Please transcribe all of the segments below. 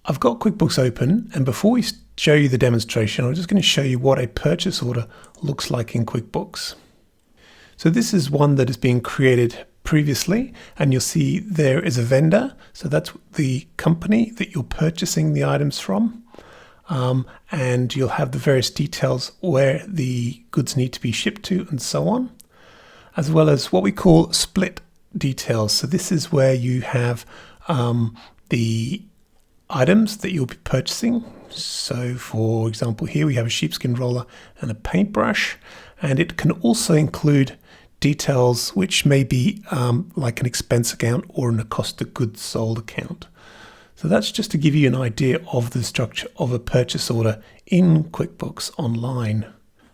I've got QuickBooks open, and before we show you the demonstration, I'm just going to show you what a purchase order looks like in QuickBooks. So this is one that has been created previously, and you'll see there is a vendor. So that's the company that you're purchasing the items from. And you'll have the various details where the goods need to be shipped to and so on, as well as what we call split details. So this is where you have the items that you'll be purchasing. So for example, here we have a sheepskin roller and a paintbrush, and it can also include details which may be like an expense account or a cost of goods sold account. So that's just to give you an idea of the structure of a purchase order in QuickBooks Online.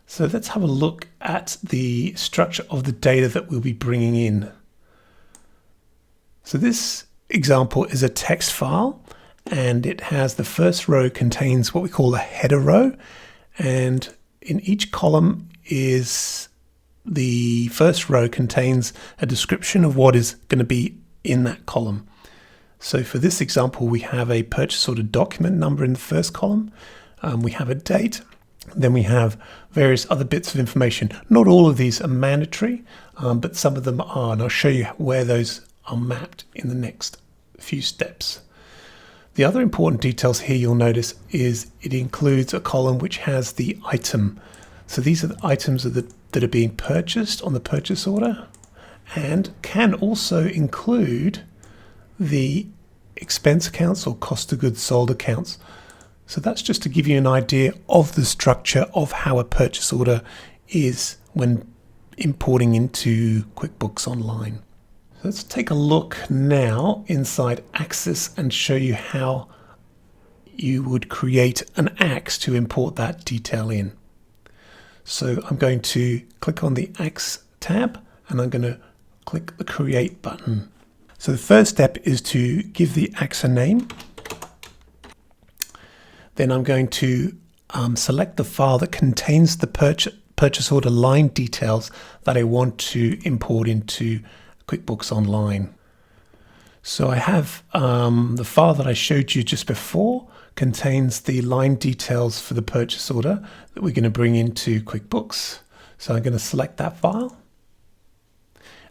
So let's have a look at the structure of the data that we'll be bringing in. So this example is a text file, and it has the first row contains what we call a header row, and in each column is the first row contains a description of what is going to be in that column. So for this example, we have a purchase order document number in the first column. We have a date. Then we have various other bits of information. Not all of these are mandatory, but some of them are, and I'll show you where those are mapped in the next few steps. The other important details here you'll notice is it includes a column which has the item. So these are the items that are being purchased on the purchase order, and can also include the expense accounts or cost of goods sold accounts. So that's just to give you an idea of the structure of how a purchase order is when importing into QuickBooks Online. So let's take a look now inside Axis and show you how you would create an axe to import that detail in. So I'm going to click on the Axe tab, and I'm going to click the Create button. So the first step is to give the axe a name. Then I'm going to select the file that contains the purchase order line details that I want to import into QuickBooks Online. So I have the file that I showed you just before contains the line details for the purchase order that we're going to bring into QuickBooks. So I'm going to select that file.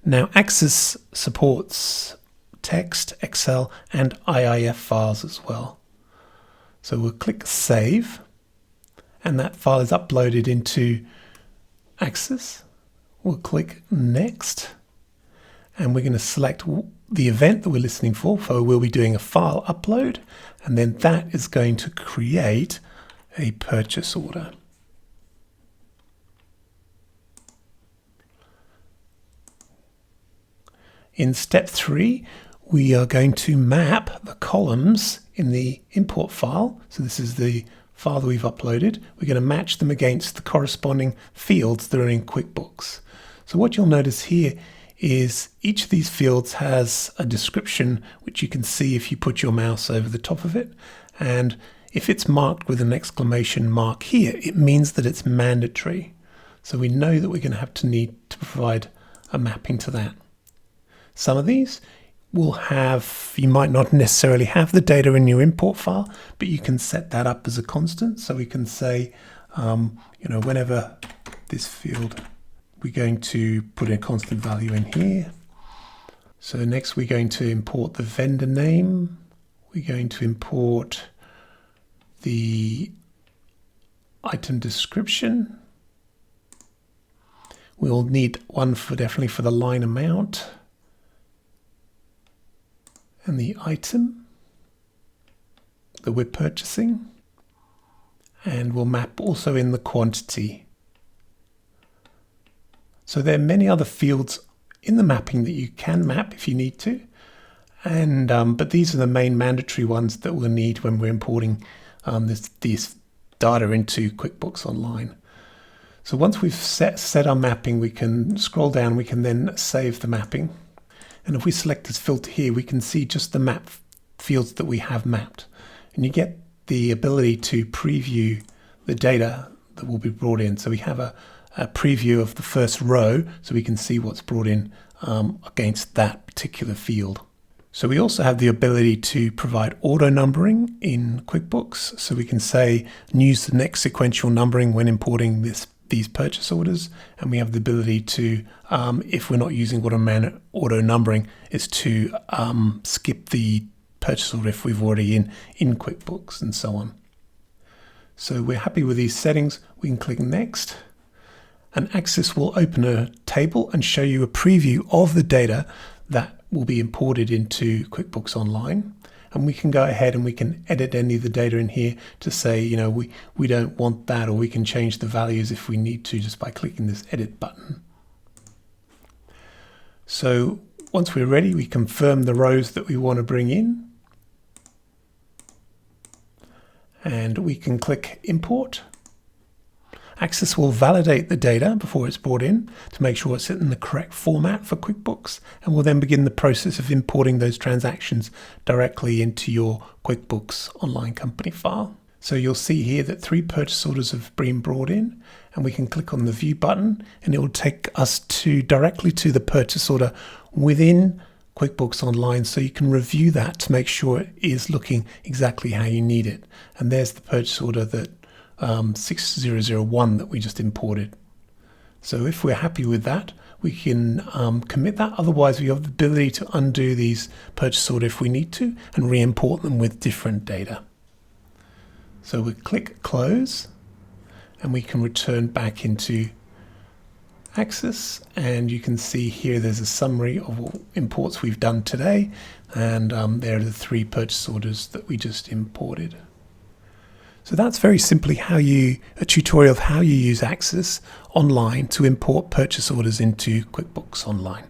Now Axis supports text, Excel, and IIF files as well. So we'll click Save, and that file is uploaded into Axis. We'll click Next, and we're going to select the event that we're listening for. So we'll be doing a file upload, and then that is going to create a purchase order. In step 3, we are going to map the columns in the import file. So this is the file that we've uploaded. We're going to match them against the corresponding fields that are in QuickBooks. So what you'll notice here is each of these fields has a description which you can see if you put your mouse over the top of it. And if it's marked with an exclamation mark here, it means that it's mandatory. So we know that we're going to have to need to provide a mapping to that. Some of these will have, you might not necessarily have the data in your import file, but you can set that up as a constant. So we can say, whenever this field, we're going to put a constant value in here. So next we're going to import the vendor name. We're going to import the item description. We'll need one for definitely for the line amount and the item that we're purchasing, and we'll map also in the quantity. So there are many other fields in the mapping that you can map if you need to, and but these are the main mandatory ones that we'll need when we're importing this data into QuickBooks Online. So once we've set our mapping, we can scroll down, we can then save the mapping. And if we select this filter here, we can see just the map fields that we have mapped. And you get the ability to preview the data that will be brought in. So we have a preview of the first row, so we can see what's brought in against that particular field. So we also have the ability to provide auto numbering in QuickBooks. So we can say use the next sequential numbering when importing these purchase orders. And we have the ability to, if we're not using auto numbering, is to skip the purchase order if we've already in QuickBooks and so on. So we're happy with these settings. We can click next. And Access will open a table and show you a preview of the data that will be imported into QuickBooks Online. And we can go ahead and we can edit any of the data in here to say, you know, we don't want that, or we can change the values if we need to just by clicking this edit button. So once we're ready, we confirm the rows that we want to bring in. And we can click import. Access will validate the data before it's brought in to make sure it's in the correct format for QuickBooks, and will then begin the process of importing those transactions directly into your QuickBooks Online company file. So you'll see here that 3 purchase orders have been brought in, and we can click on the view button and it will take us directly to the purchase order within QuickBooks Online, so you can review that to make sure it is looking exactly how you need it. And there's the purchase order that 6001 that we just imported. So if we're happy with that, we can commit that. Otherwise, we have the ability to undo these purchase orders if we need to and re-import them with different data. So we click close and we can return back into Access, and you can see here there's a summary of what imports we've done today, and there are the 3 purchase orders that we just imported. So that's very simply a tutorial of how you use Access Online to import purchase orders into QuickBooks Online.